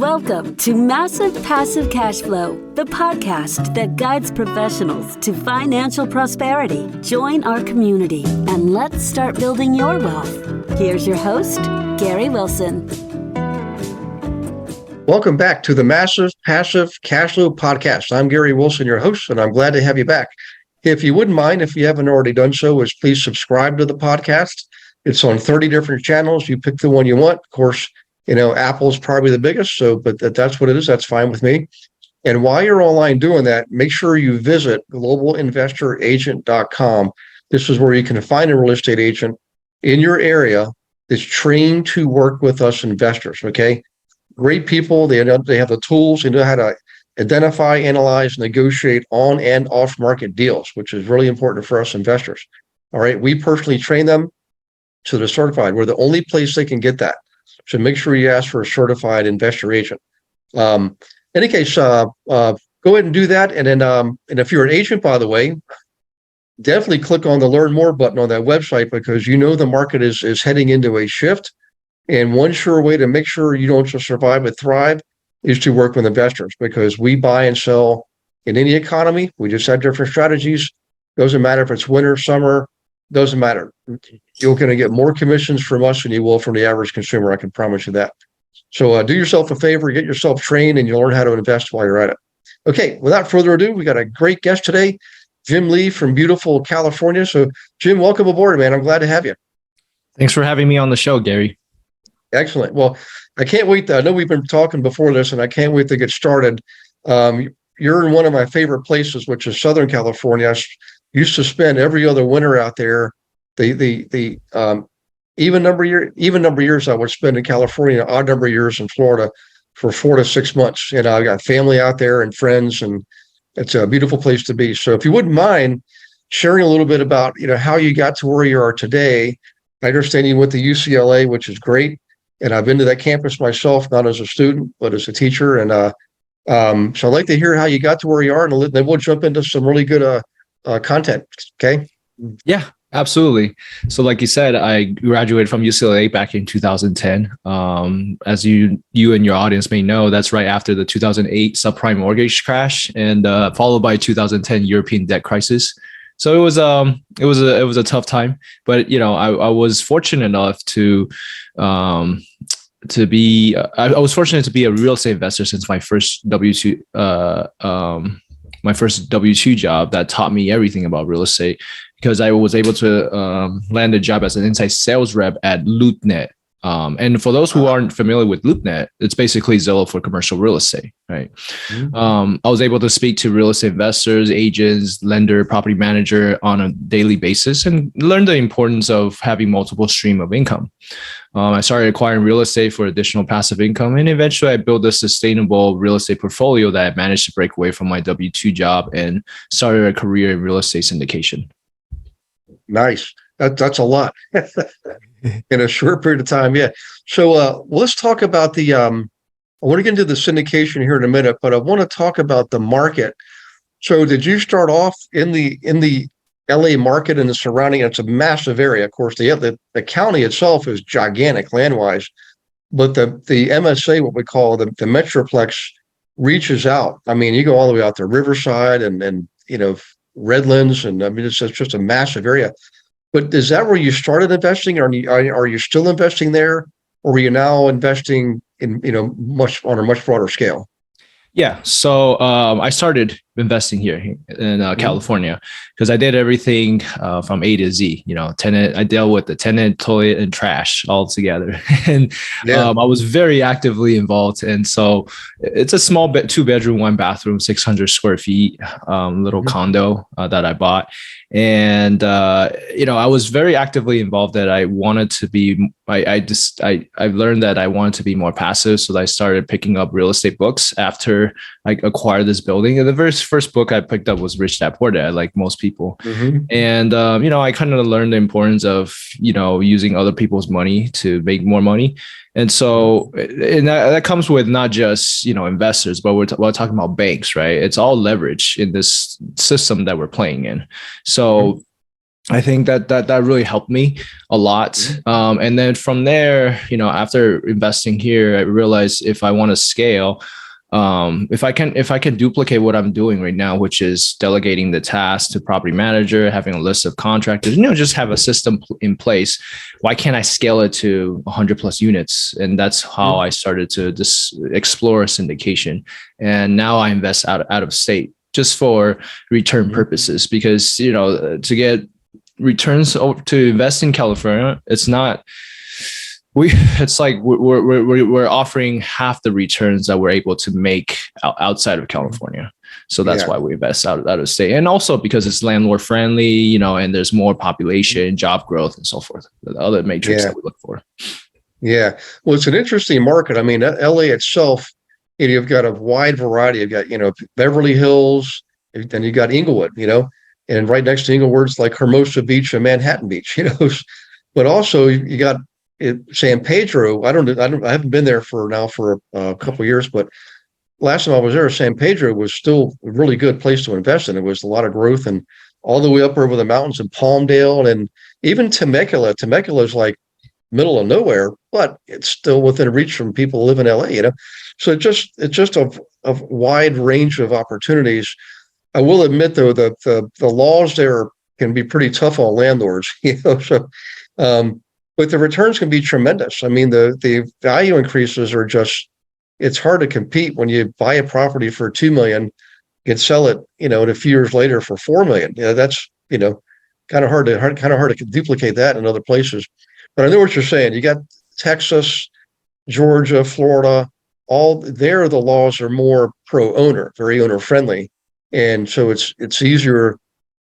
Welcome to Massive Passive Cash Flow, the podcast that guides professionals to financial prosperity. Join our community and let's start building your wealth. Here's your host, Gary Wilson. Welcome back to the Massive Passive Cash Flow podcast. I'm Gary Wilson, your host, and I'm glad to have you back. If you wouldn't mind, if you haven't already done so, is please subscribe to the podcast. It's on 30 different channels. You pick the one you want. Of course, Apple's probably the biggest, but that's what it is. That's fine with me. And while you're online doing that, make sure you visit globalinvestoragent.com. This is where you can find a real estate agent in your area that's trained to work with us investors, okay? Great people. They have the tools. They know how to identify, analyze, negotiate on and off market deals, which is really important for us investors. All right. We personally train them so they're certified. We're the only place they can get that. So make sure you ask for a certified investor agent. In any case, go ahead and do that. And then, and if you're an agent, by the way, definitely click on the Learn More button on that website because the market is heading into a shift. And one sure way to make sure you don't just survive but thrive is to work with investors because we buy and sell in any economy. We just have different strategies. Doesn't matter if it's winter, summer, doesn't matter. You're going to get more commissions from us than you will from the average consumer. I can promise you that. So do yourself a favor, get yourself trained, and you'll learn how to invest while you're at it. Okay, without further ado, we got a great guest today, Jim Lee from beautiful California. So Jim, welcome aboard, man. I'm glad to have you. Thanks for having me on the show, Gary. Excellent. Well, I can't wait. I know we've been talking before this, and I can't wait to get started. You're in one of my favorite places, which is Southern California. I used to spend every other winter out there. The even number of years I would spend in California, odd number of years in Florida for 4 to 6 months. And I got family out there and friends, and it's a beautiful place to be. So if you wouldn't mind sharing a little bit about how you got to where you are today. I understand you went to UCLA, which is great. And I've been to that campus myself, not as a student, but as a teacher. And so I'd like to hear how you got to where you are, and then we'll jump into some really good content. Okay? Yeah, absolutely. So like you said, I graduated from UCLA back in 2010. As you and your audience may know, that's right after the 2008 subprime mortgage crash and followed by 2010 European debt crisis. So it was a tough time, but I was fortunate enough to be I was fortunate to be a real estate investor since my first W2 job that taught me everything about real estate because I was able to land a job as an inside sales rep at LoopNet. And for those who aren't familiar with LoopNet, it's basically Zillow for commercial real estate, right? Mm-hmm. I was able to speak to real estate investors, agents, lender, property manager on a daily basis and learn the importance of having multiple stream of income. I started acquiring real estate for additional passive income, and eventually I built a sustainable real estate portfolio that I managed to break away from my W-2 job and started a career in real estate syndication. Nice. That's a lot. In a short period of time, yeah. So let's talk about I want to get into the syndication here in a minute, but I want to talk about the market. So did you start off in the LA market and the surrounding? It's a massive area. Of course, the county itself is gigantic land-wise, but the MSA, what we call the Metroplex, reaches out. I mean, you go all the way out to Riverside and Redlands, and I mean, it's just a massive area. But is that where you started investing? Are you still investing there, or are you now investing in on a much broader scale? Yeah, so I started investing here in California because I did everything from A to Z. Tenant. I dealt with the tenant, toilet, and trash all together, and I was very actively involved. And so it's a small 2-bedroom, 1-bathroom, 600 square feet little condo that I bought. And I was very actively involved. That I wanted to be. I learned that I wanted to be more passive, so I started picking up real estate books after I acquired this building. And the very first book I picked up was Rich Dad Poor Dad, like most people. Mm-hmm. And I kind of learned the importance of using other people's money to make more money. And so, and that comes with not just, investors, but we're talking about banks, right? It's all leverage in this system that we're playing in. So I think that really helped me a lot. And then from there, after investing here, I realized if I want to scale, if I can duplicate what I'm doing right now, which is delegating the task to property manager, having a list of contractors, just have a system in place. Why can't I scale it to 100 plus units? And that's how I started to just explore syndication. And now I invest out of state just for return purposes, because to get returns to invest in California, it's like we're offering half the returns that we're able to make outside of California. So that's why we invest out of state. And also because it's landlord friendly, and there's more population, job growth, and so forth, the other matrix that we look for. Yeah. Well, it's an interesting market. I mean, LA itself, you've got a wide variety. You've got, Beverly Hills, then you got Inglewood, and right next to Inglewood's like Hermosa Beach and Manhattan Beach, but also you got San Pedro. I haven't been there for a couple of years, but last time I was there, San Pedro was still a really good place to invest in. It was a lot of growth, and all the way up over the mountains in Palmdale, and even Temecula. Temecula is like middle of nowhere, but it's still within reach from people who live in LA, So it's just a wide range of opportunities. I will admit, though, that the laws there can be pretty tough on landlords, so but the returns can be tremendous. I mean, the value increases are just, it's hard to compete when you buy a property for $2 million, you can sell it, a few years later for $4 million. That's, kind of hard to duplicate that in other places. But I know what you're saying. You got Texas, Georgia, Florida, all there, the laws are more pro-owner, very owner-friendly. And so it's easier.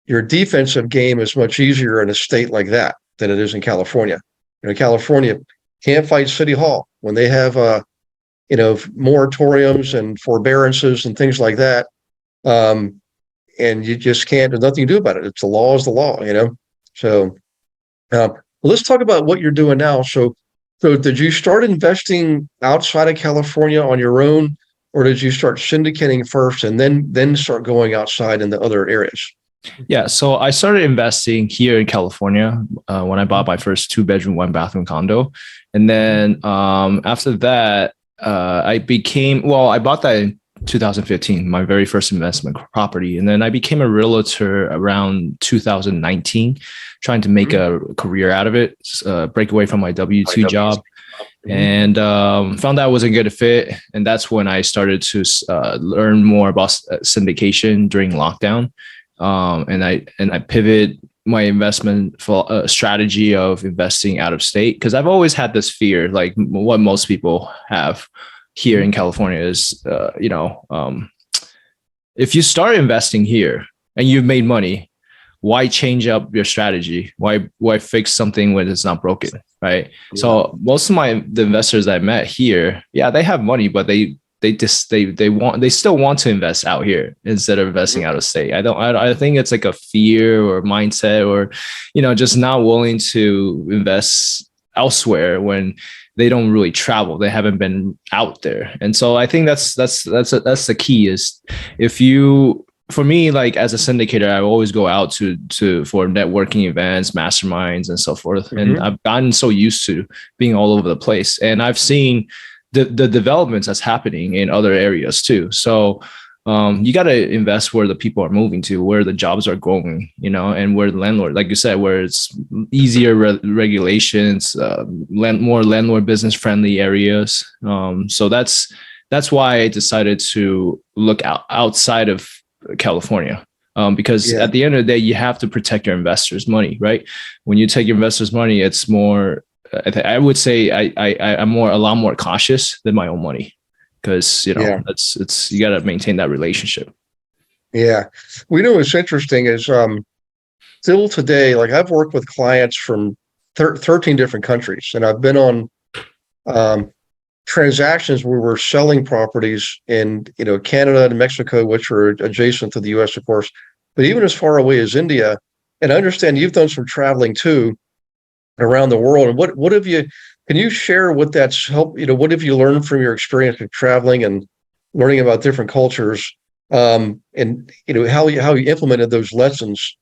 Your defensive game is much easier in a state like that than it is in California. California can't fight City Hall when they have, moratoriums and forbearances and things like that. And you just can't, there's nothing to do about it. It's the law is the law, So let's talk about what you're doing now. So did you start investing outside of California on your own, or did you start syndicating first and then start going outside in the other areas? Yeah, so I started investing here in California when I bought my first 2-bedroom, 1-bathroom condo. And then after that, I bought that in 2015, my very first investment property. And then I became a realtor around 2019, trying to make a career out of it, break away from my W-2 job. And found out it wasn't a good fit. And that's when I started to learn more about syndication during lockdown. And I pivot my investment strategy of investing out of state, because I've always had this fear, like what most people have here in California is, if you start investing here and you've made money, why change up your strategy? Why fix something when it's not broken, right? Yeah. So most of the investors I met here, they have money, but they still want to invest out here instead of investing out of state. I think it's like a fear or mindset, or, just not willing to invest elsewhere when they don't really travel. They haven't been out there. And so I think that's the key is for me, like as a syndicator, I always go out for networking events, masterminds, and so forth. And I've gotten so used to being all over the place, and I've seen the developments that's happening in other areas too. So you got to invest where the people are moving to, where the jobs are going, and where the landlord, like you said, where it's easier regulations, more landlord business friendly areas. So that's why I decided to look outside of California. Because at the end of the day, you have to protect your investors' money, right? When you take your investors' money, it's more, I would say I'm a lot more cautious than my own money, because you got to maintain that relationship. Yeah, we know what's interesting is still today, like I've worked with clients from 13 different countries, and I've been on transactions where we're selling properties in Canada and Mexico, which are adjacent to the U.S., of course, but even as far away as India. And I understand you've done some traveling too around the world. And can you share what that's helped? What have you learned from your experience of traveling and learning about different cultures, and how you implemented those lessons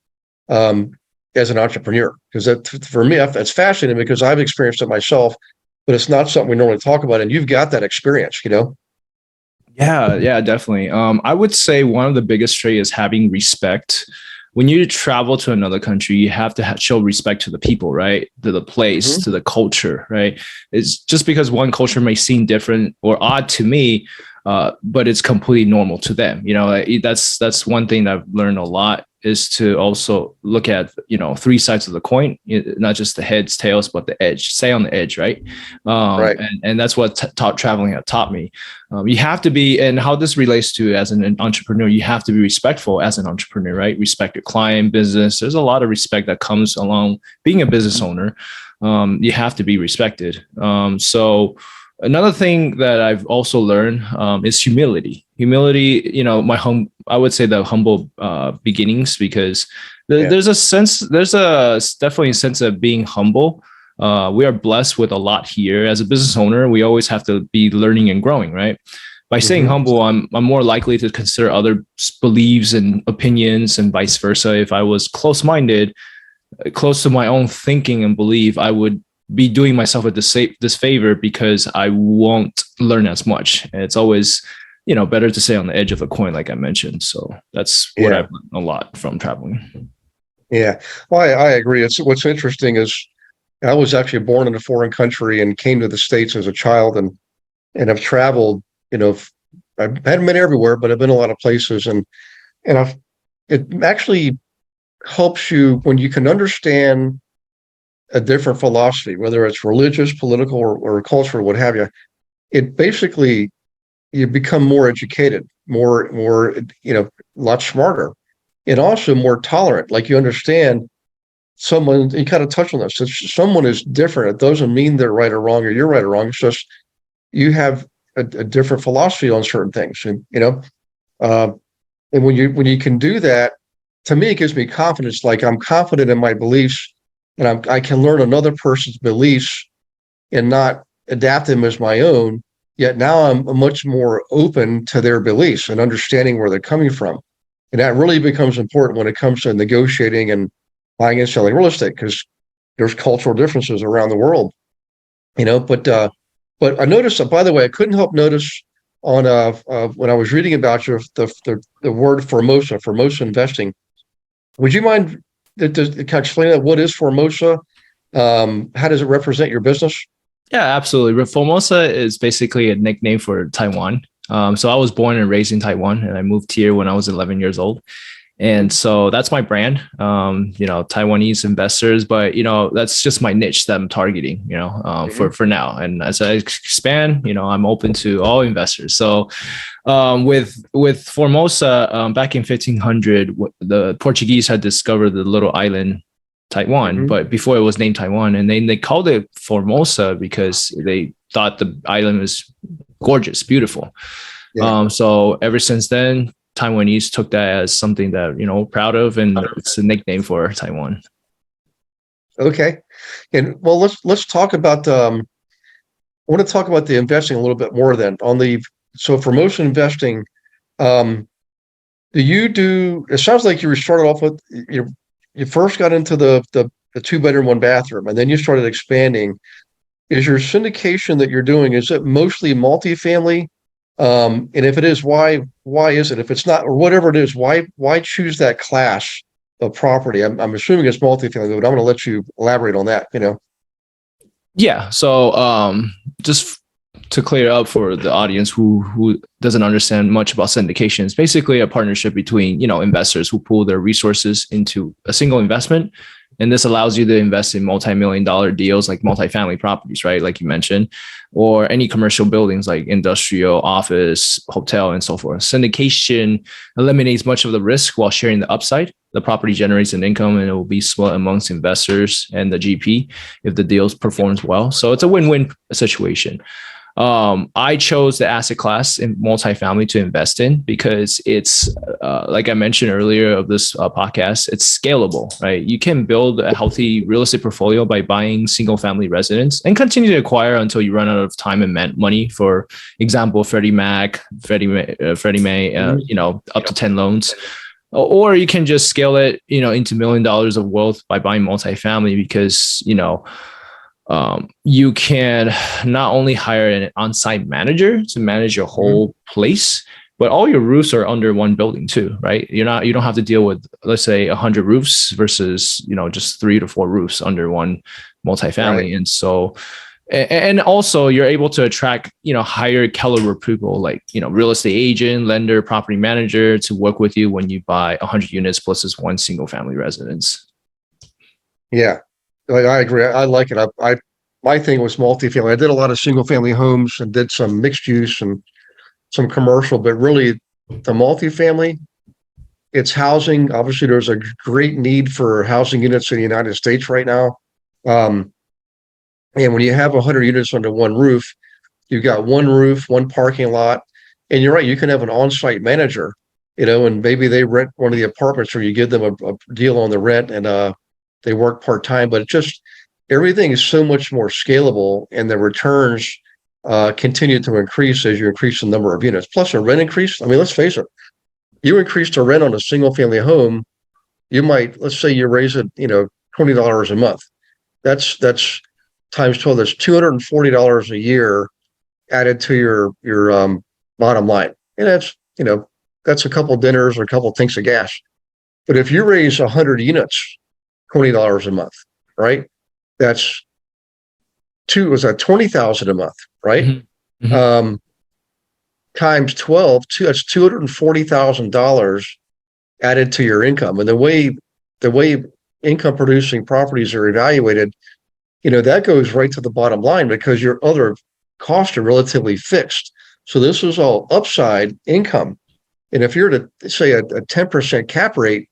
as an entrepreneur? Because for me, that's fascinating because I've experienced it myself, but it's not something we normally talk about. And you've got that experience, you know? Yeah, definitely. I would say one of the biggest traits is having respect. When you travel to another country, you have to show respect to the people, right? To the place, to the culture, right? It's just because one culture may seem different or odd to me, but it's completely normal to them. You know, that's one thing that I've learned a lot is to also look at, you know, three sides of the coin, not just the heads, tails, but the edge. Stay on the edge, right? Right. And that's what traveling had taught me. You have to be, and how this relates to as an entrepreneur, you have to be respectful as an entrepreneur, right? Respect your client, business. There's a lot of respect that comes along being a business owner. You have to be respected. So another thing that I've also learned is humility. Humility, you know, I would say the humble beginnings, because there's definitely a sense of being humble. We are blessed with a lot here. As a business owner, we always have to be learning and growing, right? By staying humble, I'm more likely to consider other beliefs and opinions, and vice versa. If I was close-minded, close to my own thinking and belief, I would be doing myself a disfavor because I won't learn as much. And it's always, you know, better to stay on the edge of a coin, like I mentioned. So that's what I've learned a lot from traveling. Yeah, well, I agree. What's interesting is I was actually born in a foreign country and came to the States as a child, and I've traveled. You know, I haven't been everywhere, but I've been a lot of places, and it actually helps you when you can understand a different philosophy, whether it's religious, political, or cultural, what have you. It basically, you become more educated, more, you know, a lot smarter, and also more tolerant. Like you understand someone, you kind of touch on this. If someone is different, it doesn't mean they're right or wrong, or you're right or wrong. It's just you have a different philosophy on certain things, and you know, and when you can do that, to me, it gives me confidence. Like I'm confident in my beliefs, and I can learn another person's beliefs and not adapt them as my own. Yet now I'm much more open to their beliefs and understanding where they're coming from, and that really becomes important when it comes to negotiating and buying and selling real estate, because there's cultural differences around the world, you know. But I noticed, by the way, I couldn't help notice on when I was reading about your the word Formosa investing. Would you mind kind of explaining that? What is Formosa? How does it represent your business? Yeah, absolutely. Formosa is basically a nickname for Taiwan. So I was born and raised in Taiwan, and I moved here when I was 11 years old. And so that's my brand, you know, Taiwanese investors, but, you know, that's just my niche that I'm targeting, you know, for now. And as I expand, you know, I'm open to all investors. So with Formosa, back in 1500, the Portuguese had discovered the little island Taiwan, but before it was named Taiwan, and then they called it Formosa because they thought the island was gorgeous, beautiful. So ever since then, Taiwanese took that as something that, you know, proud of, and it's a nickname for Taiwan. Okay, and well, let's talk about. I want to talk about the investing a little bit more. Then so Formosa investing, do you do? It sounds like you started off with you first got into the 2-bedroom, 1-bathroom, and then you started expanding. Is your syndication that you're doing, is it mostly multifamily? And if it is, why is it? If it's not, or whatever it is, why choose that class of property? I'm assuming it's multifamily, but I'm going to let you elaborate on that, you know? Yeah. So just to clear up for the audience who doesn't understand much about syndication, it's basically a partnership between, you know, investors who pool their resources into a single investment. And this allows you to invest in multi-million-dollar deals like multifamily properties, right? Like you mentioned, or any commercial buildings like industrial, office, hotel, and so forth. Syndication eliminates much of the risk while sharing the upside. The property generates an income, and it will be split amongst investors and the GP if the deal performs well. So it's a win-win situation. I chose the asset class in multifamily to invest in because it's, like I mentioned earlier of this podcast, it's scalable, right? You can build a healthy real estate portfolio by buying single family residence and continue to acquire until you run out of time and money. For example, Freddie Mae, you know, up to 10 loans. or you can just scale it, into $1 million of wealth by buying multifamily, because, you can not only hire an on-site manager to manage your whole place, but all your roofs are under one building too, right? You don't have to deal with, let's say, 100 roofs versus, just 3 to 4 roofs under one multifamily. Right. And so, and also you're able to attract, higher caliber people like, real estate agent, lender, property manager to work with you when you buy 100 units plus this one single family residence. Yeah, I agree. I like it. My thing was multifamily. I did a lot of single family homes and did some mixed use and some commercial, but really the multifamily, it's housing. Obviously, there's a great need for housing units in the United States right now. And when you have 100 units under one roof, you've got one roof, one parking lot, and you're right. You can have an on-site manager, and maybe they rent one of the apartments, or you give them a deal on the rent, and they work part-time. But everything is so much more scalable, and the returns continue to increase as you increase the number of units. Plus a rent increase. I mean, let's face it. You increase the rent on a single-family home, you might, let's say you raise it, $20 a month. That's times 12, that's $240 a year added to your bottom line. And that's a couple dinners or a couple tanks of gas. But if you raise 100 units, $20 a month, right? That's $20,000 a month, right? Mm-hmm. Mm-hmm. Times 12, that's $240,000 added to your income. And the way income producing properties are evaluated, that goes right to the bottom line because your other costs are relatively fixed. So this is all upside income. And if you're to say a 10% cap rate,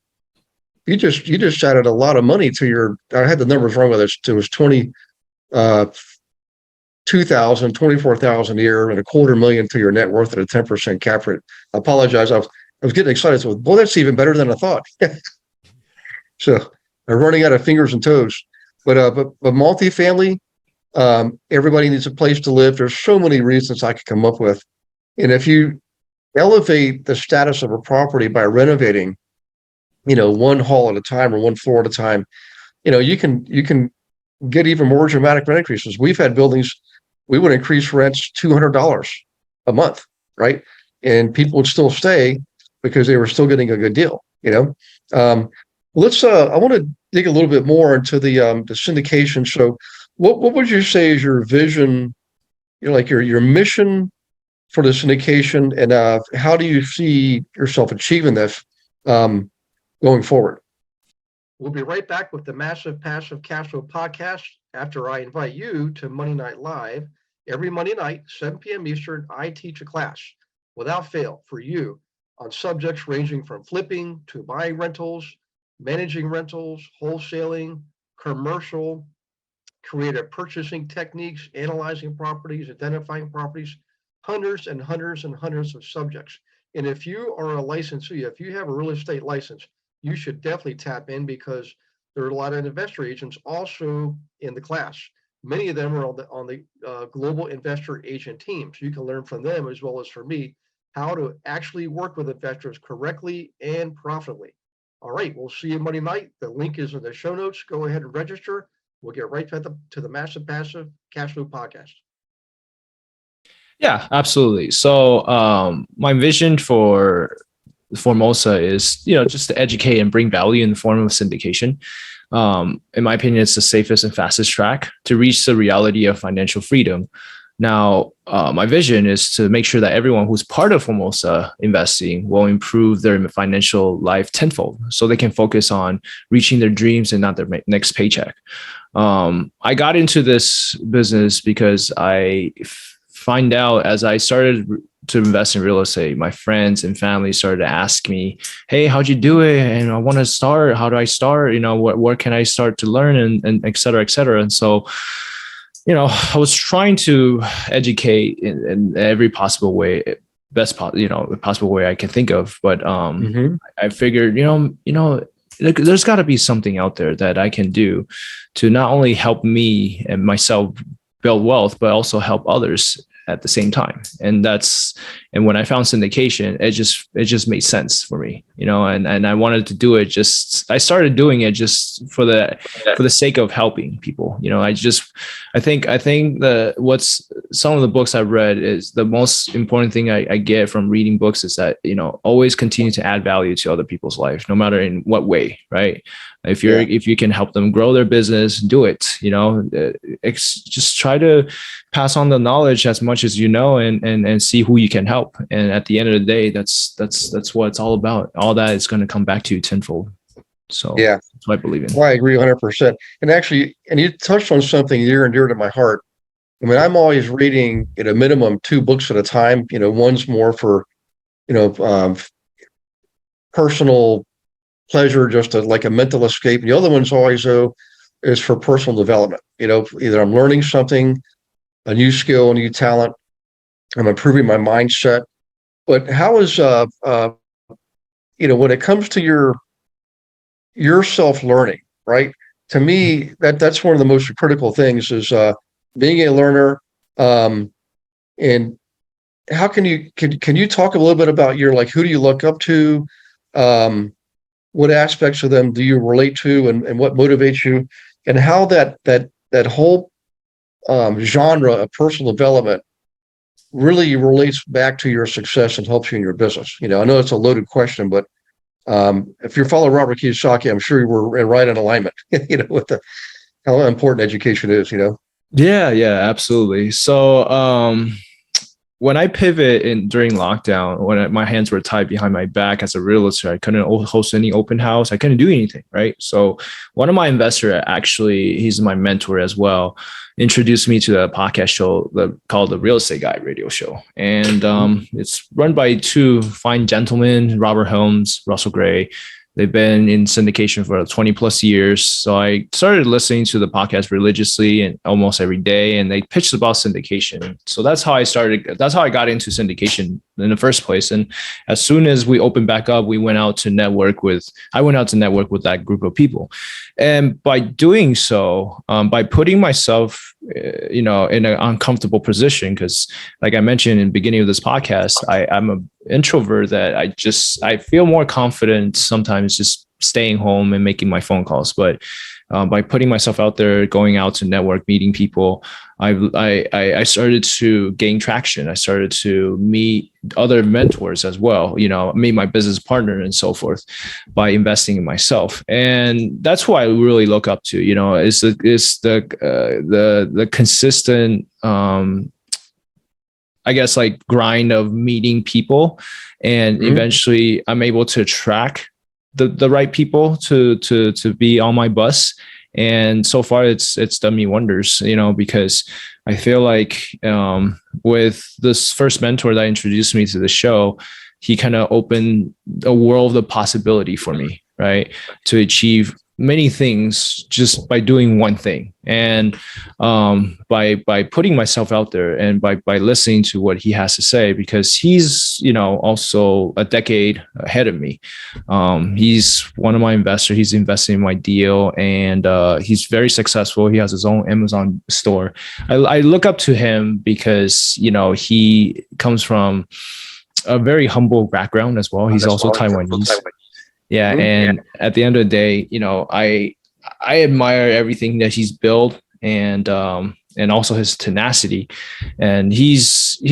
you just added a lot of money to your, I had the numbers wrong with it. It was 24,000 a year and $250,000 to your net worth at a 10% cap rate. I apologize. I was getting excited. So, boy, that's even better than I thought. So I'm running out of fingers and toes. But multifamily, everybody needs a place to live. There's so many reasons I could come up with. And if you elevate the status of a property by renovating, one hall at a time or one floor at a time, you can get even more dramatic rent increases. We've had buildings, we would increase rents $200 a month, right? And people would still stay because they were still getting a good deal, I want to dig a little bit more into the syndication. So what would you say is your vision, like your mission for the syndication, and how do you see yourself achieving this going forward? We'll be right back with the Massive Passive Cash Flow podcast after I invite you to Monday Night Live. Every Monday night, 7 p.m. Eastern, I teach a class without fail for you on subjects ranging from flipping to buying rentals, managing rentals, wholesaling, commercial, creative purchasing techniques, analyzing properties, identifying properties, hundreds and hundreds and hundreds of subjects. And if you are a licensee, if you have a real estate license, you should definitely tap in because there are a lot of investor agents also in the class. Many of them are on the global investor agent team. So you can learn from them as well as from me how to actually work with investors correctly and profitably. All right, we'll see you Monday night. The link is in the show notes. Go ahead and register. We'll get right to the Massive Passive Cash Flow podcast. Yeah, absolutely. So my vision for Formosa is, just to educate and bring value in the form of syndication. In my opinion, it's the safest and fastest track to reach the reality of financial freedom. Now, my vision is to make sure that everyone who's part of Formosa investing will improve their financial life tenfold so they can focus on reaching their dreams and not their next paycheck. I got into this business because I find out as I started to invest in real estate, my friends and family started to ask me, hey, how'd you do it? And I want to start. How do I start? Where can I start to learn and et cetera, et cetera. And so, I was trying to educate in every possible way, possible way I can think of. But I figured, there's got to be something out there that I can do to not only help me and myself build wealth, but also help others at the same time. And when I found syndication, it just made sense for me, and I wanted to do it. I started doing it just for the sake of helping people. I think what's some of the books I've read is the most important thing I get from reading books is that, always continue to add value to other people's life, no matter in what way, right? If you can help them grow their business, do it. Just try to pass on the knowledge as much as and see who you can help. And at the end of the day, that's what it's all about. All that is going to come back to you tenfold. So that's what I believe in. Well, I agree 100%. And actually, you touched on something near and dear to my heart. I mean, I'm always reading at a minimum 2 books at a time. One's more for, personal pleasure, just like a mental escape. And the other one's always, is for personal development. Either I'm learning something, a new skill, a new talent, I'm improving my mindset. But how is, when it comes to your self-learning, right? To me, that's one of the most critical things is being a learner. And how can you talk a little bit about who do you look up to? What aspects of them do you relate to, and what motivates you, and how that whole genre of personal development really relates back to your success and helps you in your business? I know it's a loaded question, but if you follow Robert Kiyosaki, I'm sure we're right in alignment, with how important education is, Yeah, absolutely. So, when I pivot during lockdown, when my hands were tied behind my back as a realtor, I couldn't host any open house. I couldn't do anything, right? So one of my investors, actually, he's my mentor as well, introduced me to a podcast show called the Real Estate Guy Radio Show. And it's run by 2 fine gentlemen, Robert Holmes, Russell Gray. They've been in syndication for 20 plus years. So I started listening to the podcast religiously and almost every day. And they pitched about syndication. So that's how I got into syndication in the first place. And as soon as we opened back up, I went out to network with that group of people. And by doing so, by putting myself, in an uncomfortable position, because like I mentioned in the beginning of this podcast, I'm an introvert that I feel more confident sometimes just staying home and making my phone calls. But by putting myself out there, going out to network, meeting people, I started to gain traction. I started to meet other mentors as well, meet my business partner and so forth by investing in myself. And that's who I really look up to, is the consistent, I guess, like grind of meeting people. And eventually I'm able to attract the right people to be on my bus. And so far it's done me wonders, because I feel like with this first mentor that introduced me to the show, he kind of opened a world of possibility for me, right? To achieve many things just by doing one thing. And by putting myself out there and by listening to what he has to say, because he's, also a decade ahead of me. He's one of my investors. He's investing in my deal, and he's very successful. He has his own Amazon store. I look up to him because, he comes from a very humble background as well. He's also Taiwanese. Yeah. And at the end of the day, I admire everything that he's built, and also his tenacity. And he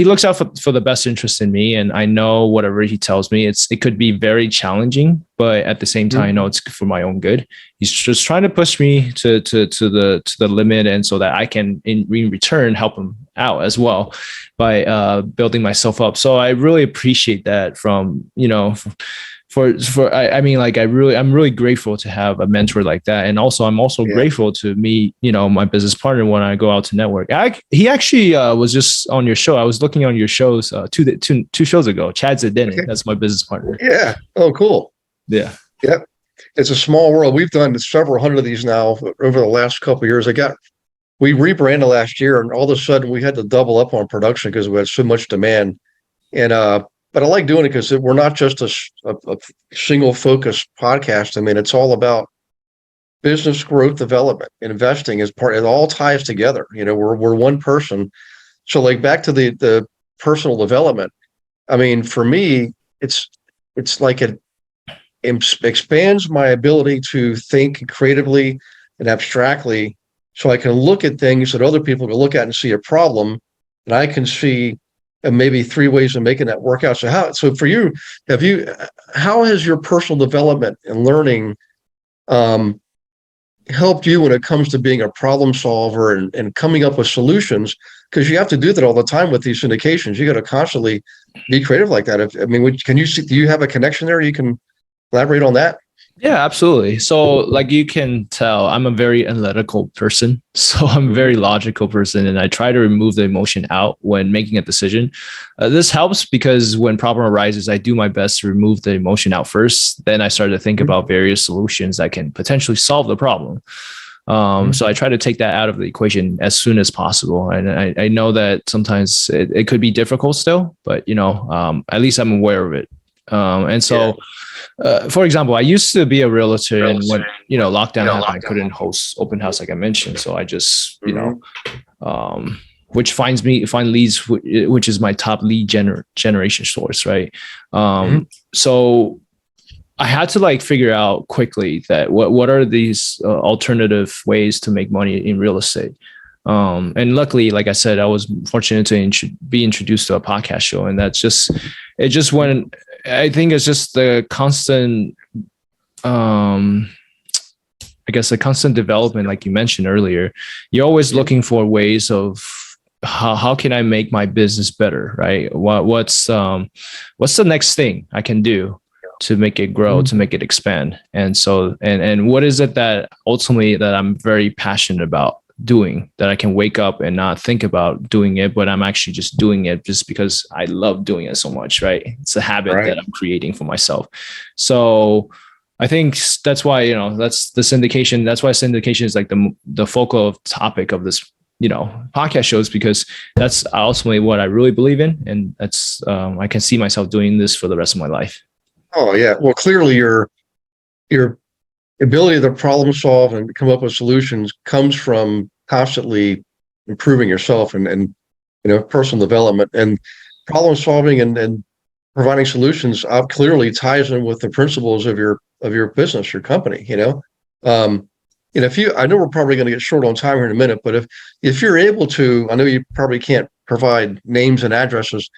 looks out for the best interest in me. And I know whatever he tells me, it could be very challenging, but at the same time, I know it's for my own good. He's just trying to push me to the limit, and so that I can in return help him out as well by building myself up. So I really appreciate that from, I'm really grateful to have a mentor like that. And also, I'm also grateful to meet, my business partner when I go out to network. He actually was just on your show. I was looking on your shows two shows ago. Chad Zedinin, okay. That's my business partner. Yeah. Oh, cool. Yeah. Yep. It's a small world. We've done several hundred of these now over the last couple of years. We rebranded last year, and all of a sudden we had to double up on production because we had so much demand. And but I like doing it because we're not just a single focused podcast. I mean, it's all about business growth, development, investing as part. It all ties together. We're one person So like back to the personal development. I mean, for me, it's like it expands my ability to think creatively and abstractly, so I can look at things that other people can look at and see a problem, and I can see maybe 3 ways of making that work out. So for you, how has your personal development and learning helped you when it comes to being a problem solver and coming up with solutions? Because you have to do that all the time with these syndications. You got to constantly be creative like that. Can you see, do you have a connection there? You can elaborate on that? Yeah, absolutely. So like you can tell, I'm a very analytical person. So I'm a very logical person, and I try to remove the emotion out when making a decision. This helps because when problem arises, I do my best to remove the emotion out first. Then I start to think about various solutions that can potentially solve the problem. So I try to take that out of the equation as soon as possible. And I know that sometimes it could be difficult still, but at least I'm aware of it. For example, I used to be a realtor, and when lockdown happened, I couldn't host open house like I mentioned. So I just which find leads, which is my top lead generation source, right? So I had to figure out quickly that what are these alternative ways to make money in real estate. And luckily, like I said, I was fortunate to be introduced to a podcast show, and I think it's just the constant, the constant development, like you mentioned earlier. You're always looking for ways of how can I make my business better, right? What's the next thing I can do to make it grow, to make it expand? And so, and what is it that ultimately that I'm very passionate about doing, that I can wake up and not think about doing it, but I'm actually just doing it just because I love doing it so much, right? It's a habit that I'm creating for myself. So I think that's why, that's the syndication. That's why syndication is like the focal topic of this, podcast shows, because that's ultimately what I really believe in. And that's, I can see myself doing this for the rest of my life. Oh yeah. Well, clearly your ability to problem solve and come up with solutions comes from constantly improving yourself and personal development, and problem solving and providing solutions clearly ties in with the principles of your business, your company. I know we're probably going to get short on time here in a minute, but if you're able to, I know you probably can't provide names and addresses,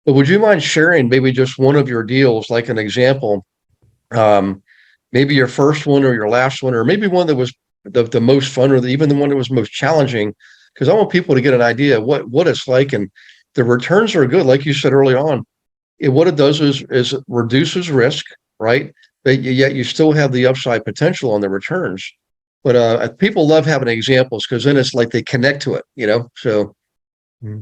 but would you mind sharing maybe just one of your deals, like an example? Maybe your first one or your last one, or maybe one that was the most fun, or even the one that was most challenging, because I want people to get an idea of what it's like. And the returns are good, like you said early on. What it does is it reduces risk, right? But yet you still have the upside potential on the returns. But people love having examples, because then it's like they connect to it, So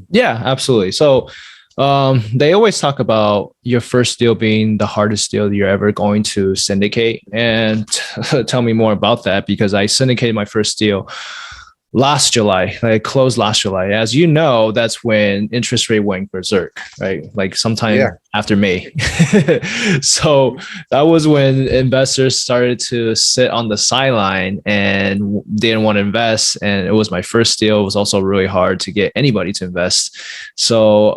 yeah, absolutely. So they always talk about your first deal being the hardest deal you're ever going to syndicate. And tell me more about that, because I syndicated my first deal last July. I closed last July. As you know, that's when interest rate went berserk, right? Like sometime after May. So that was when investors started to sit on the sideline and didn't want to invest. And it was my first deal. It was also really hard to get anybody to invest. So,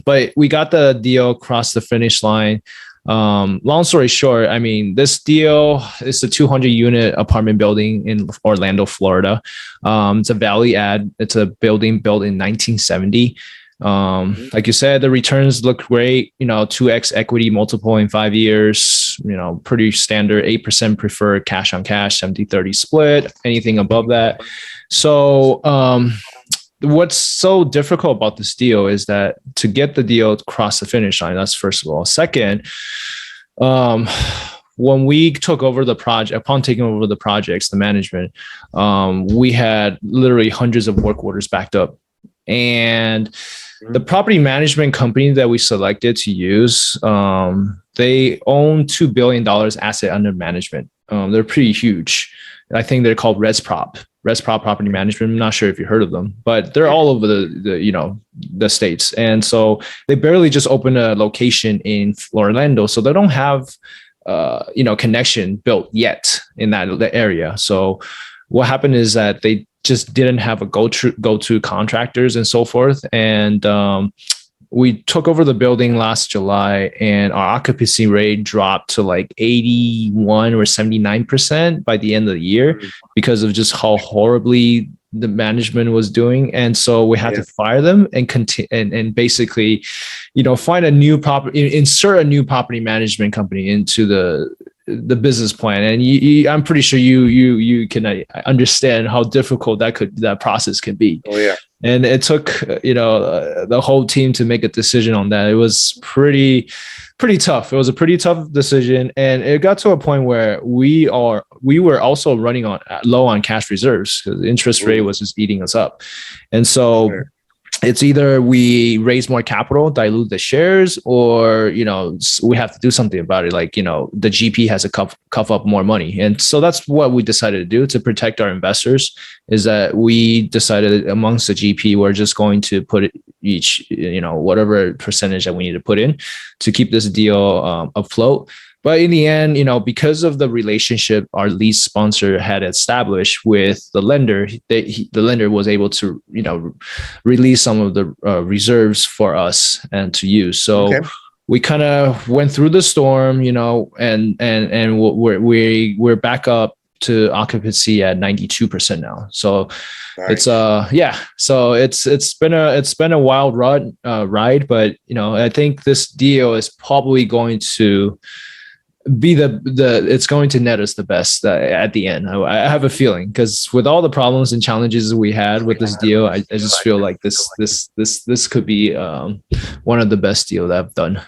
but we got the deal across the finish line. Long story short, this deal is a 200 unit apartment building in Orlando, Florida. It's a value add. It's a building built in 1970. Like you said, the returns look great, 2x equity multiple in 5 years, pretty standard, 8% preferred cash on cash, 70-30 split, anything above that. So, what's so difficult about this deal is that to get the deal across the finish line, that's first of all. Second, when we took over the project, upon taking over the projects, the management, we had literally hundreds of work orders backed up. And the property management company that we selected to use, they own $2 billion asset under management. They're pretty huge. I think they're called ResProp Property Management. I'm not sure if you heard of them, but they're all over the states. And so they barely just opened a location in Orlando. So they don't have, connection built yet in that area. So what happened is that they just didn't have a go-to contractors and so forth. And we took over the building last July, and our occupancy rate dropped to like 81 or 79% by the end of the year because of just how horribly the management was doing. And so we had to fire them and continue and basically, find a new property, insert a new property management company into the business plan. And I'm pretty sure you can understand how difficult that process can be. Oh yeah. And it took, the whole team to make a decision on that. It was pretty tough. It was a pretty tough decision. And it got to a point where we were also running low on cash reserves because the interest rate was just eating us up. And so it's either we raise more capital, dilute the shares, or, we have to do something about it. Like, the GP has to cough up more money. And so that's what we decided to do to protect our investors, is that we decided amongst the GP, we're just going to put it each, whatever percentage that we need to put in to keep this deal afloat. But in the end, because of the relationship our lease sponsor had established with the lender, the lender was able to, release some of the reserves for us and to use. So we kind of went through the storm, and we're back up to occupancy at 92% now. So nice. So it's been a wild ride, but I think this deal is probably going to be it's going to net us the best at the end. I have a feeling, because with all the problems and challenges we had with this deal, I just feel like this could be one of the best deals I've done.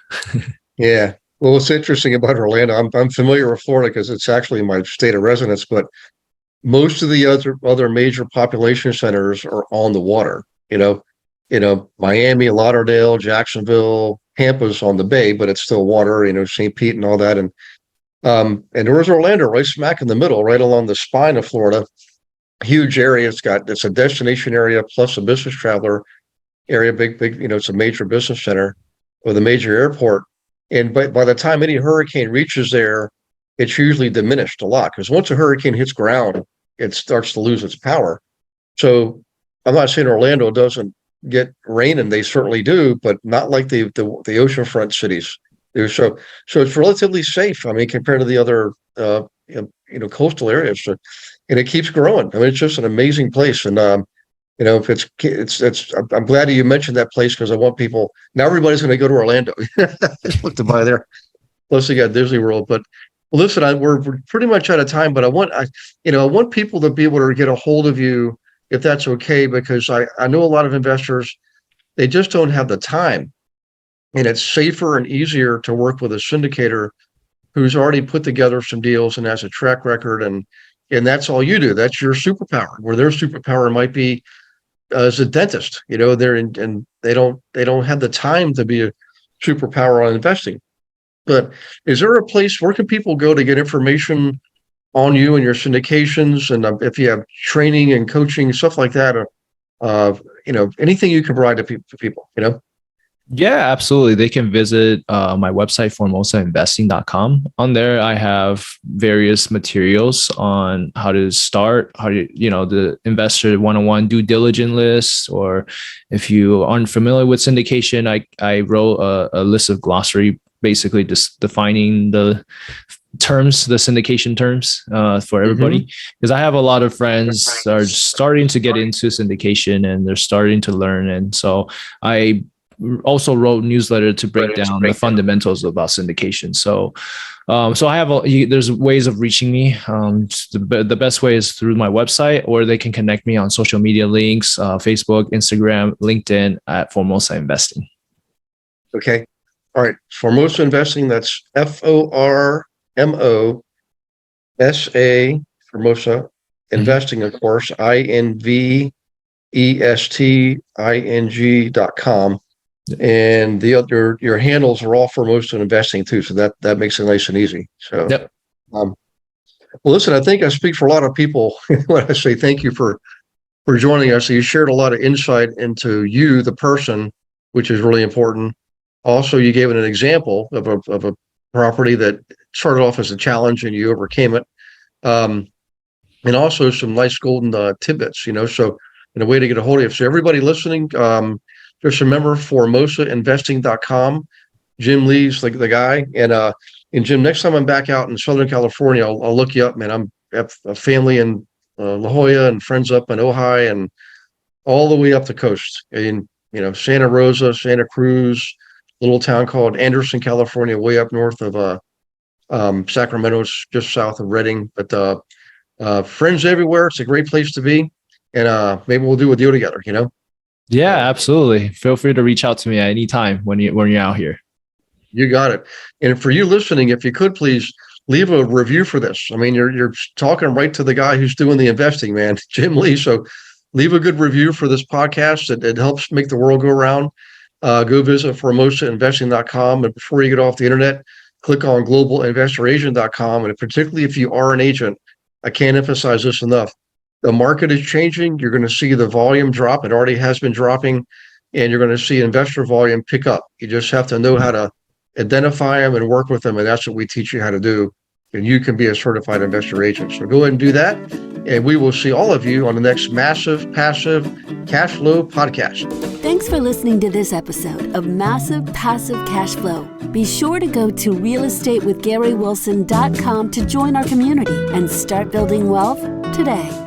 Yeah. Well, what's interesting about Orlando, I'm familiar with Florida because it's actually my state of residence, but most of the other major population centers are on the water. Miami, Lauderdale, Jacksonville, Tampa's on the bay, but it's still water. St. Pete and all that, and there's Orlando right smack in the middle, right along the spine of Florida. Huge area. It's a destination area plus a business traveler area. Big. It's a major business center with a major airport. And by the time any hurricane reaches there, it's usually diminished a lot, because once a hurricane hits ground, it starts to lose its power. So I'm not saying Orlando doesn't get rain, and they certainly do, but not like the oceanfront cities do. So it's relatively safe. I mean, compared to the other coastal areas, and it keeps growing. I mean, it's just an amazing place. And if it's I'm glad you mentioned that place, because I want people now. Everybody's going to go to Orlando. Look to buy there. Plus, they got Disney World. But listen, we're pretty much out of time. But I want people to be able to get a hold of you, if that's okay, because I know a lot of investors, they just don't have the time, and it's safer and easier to work with a syndicator who's already put together some deals and has a track record, and that's all you do. That's your superpower. Where their superpower might be as a dentist, and they don't have the time to be a superpower on investing. But is there a place where can people go to get information on you and your syndications, and if you have training and coaching, stuff like that, or anything you can provide to people? Yeah, absolutely. They can visit my website, formosainvesting.com. On there, I have various materials on how to start, the investor 101 due diligence list, or if you aren't familiar with syndication, I wrote a list of glossary, basically just defining the terms, the syndication terms for everybody, because I have a lot of friends that are starting to get into syndication and they're starting to learn. And so I also wrote newsletter to break down the fundamentals about syndication. So I have there's ways of reaching me. The best way is through my website, or they can connect me on social media links, Facebook, Instagram, LinkedIn at Formosa Investing. Okay. All right. Formosa Investing, that's FORMOSA, Formosa Investing, of course, INVESTING.com. And your handles are all Formosa Investing too. So that makes it nice and easy. So, yep. Well, listen, I think I speak for a lot of people when I say thank you for joining us. You shared a lot of insight into you, the person, which is really important. Also, you gave an example of a property that started off as a challenge and you overcame it. and also some nice golden tidbits, so in a way to get a hold of you. So everybody listening, just remember formosainvesting.com. Jim Lee's the guy. And Jim, next time I'm back out in Southern California, I'll look you up, man. I have a family in La Jolla and friends up in Ojai and all the way up the coast in, Santa Rosa, Santa Cruz, little town called Anderson, California, way up north of Sacramento, just south of Redding. But friends everywhere. It's a great place to be. And maybe we'll do a deal together, Yeah, absolutely. Feel free to reach out to me at any time when you're out here. You got it. And for you listening, if you could please leave a review for this. I mean, you're talking right to the guy who's doing the investing, man, Jim Lee. So leave a good review for this podcast. It helps make the world go around. Go visit formosainvesting.com. And before you get off the internet, click on globalinvestoragent.com. And particularly if you are an agent, I can't emphasize this enough. The market is changing. You're going to see the volume drop. It already has been dropping. And you're going to see investor volume pick up. You just have to know how to identify them and work with them. And that's what we teach you how to do. And you can be a certified investor agent. So go ahead and do that. And we will see all of you on the next Massive Passive Cash Flow podcast. Thanks for listening to this episode of Massive Passive Cash Flow. Be sure to go to realestatewithgarywilson.com to join our community and start building wealth today.